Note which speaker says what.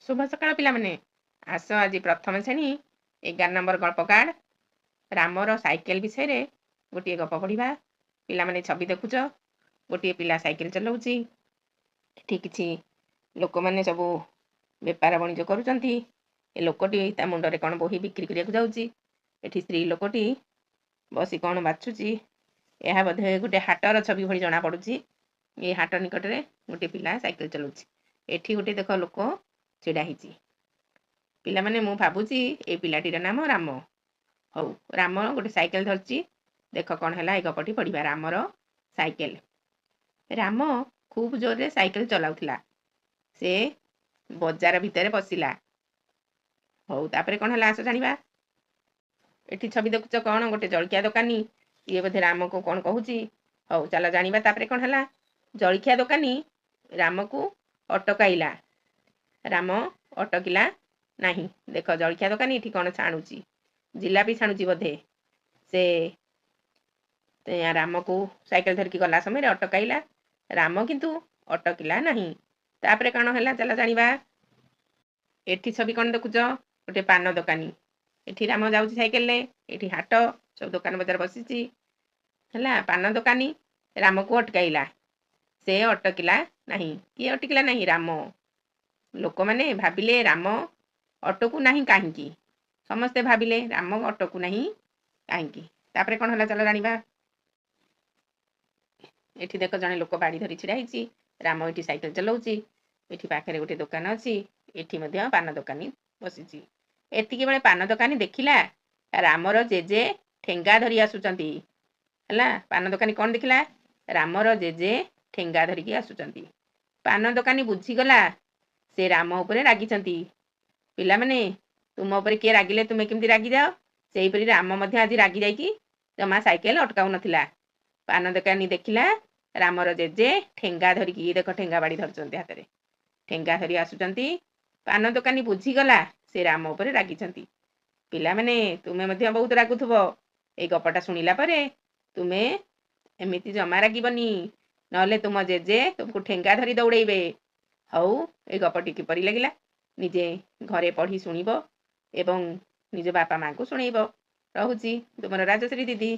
Speaker 1: शुभ सकाळ पिलाମାନେ आस आज प्रथम श्रेणी 11 नंबर गल्प कार्ड रामर साइकेल विषय रे गोटे गप पढ़ा। पिलाମାନେ छवि देखुच गोटे पिला साइकेल चलाउची एठी किछि लोक माने सब व्यापार वाणिज्य करूचंती। ए लोकटी ता मुंडरे कोन बोही बिक्री करिया जाउची। एठी स्त्री लोकटी बसी कोन बाछुची। एहा बधे गोटे हाटर छवि भଳି जणा पडुची। ए हाट निकट रे गोटे पिला साइकेल चलाउची। एठी गोटे देख लोक छिड़ा हिची। पिला माने मु भाबुची ए पिलाटीर नाम राम। हौ राम गोटे साइकेल धरची। देख कौन है ए गपटी पढ़ा। रामर साइकेल। राम खूब जोर रे साइकेल चलाउथिला। से बजार भितर पसिला। हौ तापरे कौन है आस जानिबा। एठी छवि देखुच कौन गोटे जलखिया दोकानी ये बोधे राम को कौन कहूची। हौ चला जानिबा तापरे कौन है। जलखिया दोकानी राम को अटकाइला। राम अटकिला नहीं। देख जलखिया दोकानी एठी कौन छाणुची। जिलापी छाणुची बोधे। से राम को साइकेल धरकी गला समय अटकाइला। राम किंतु अटकिला नहीं। तापरे कौन है चला जानिबा। एठी छवि कौन देखुच गोटे पान दोकानी। एठी राम जाउची साइकेल ले। एठी हाट सब दुकान बजार बसिची हला। पान दोकानी राम को अटकाइला। से अटकिला नहीं। किए अटकिला नहीं। राम। लोक माने भाबिले राम अटकू नहीं कहीं। समस्ते भाबिले राम अटकू नहीं कहीं। तापरे कौन है चल जानिबा। एठी देख जने लोक बाड़ी धरी छिड़ा हिची। राम एठी साइकेल चलाउची। एठी पाखरे गोटे दुकान अछि। एठी मध्य पान दोकानी बसिची। एतिके बेले पान दोकानी देखिला रामर जेजे ठेंगा धरी आसुचंती हला। पान दोकानी कौन देखिला रामर जेजे ठेंगा धरिकी आसुचंती। पान दोकानी बुझीगला से राम उपरे रागिचंती। पिला माने तुम उपरे किए रागिले तुमे केमती रागी जाओ सेही परि राम मध्य आज रागी जाईकी जमा साइकेल अटकाउ नथिला। पान दोकानी देखिला रामर जेजे ठेंगा धरिकी देख ठेंगा बाड़ी धरचंती हाथ रे ठेंगा धरी आसुचंती। पान दोकानी बुझीगला से राम उपरे रागिचंती। पिला माने तुमे मध्य बहुत रागुथबो। ए गपटा सुनिला परे तुमे एमिति जमा रागिबनी नहले तुम जेजे तुमको ठेंगा धरी दौड़ेइबे। हौ ए गपटी किपरि लागिला निजे घरे पढ़ी शुणिब एवं निज बापा माँ को शुणेइब। रहुची तुमर राजश्री दीदी।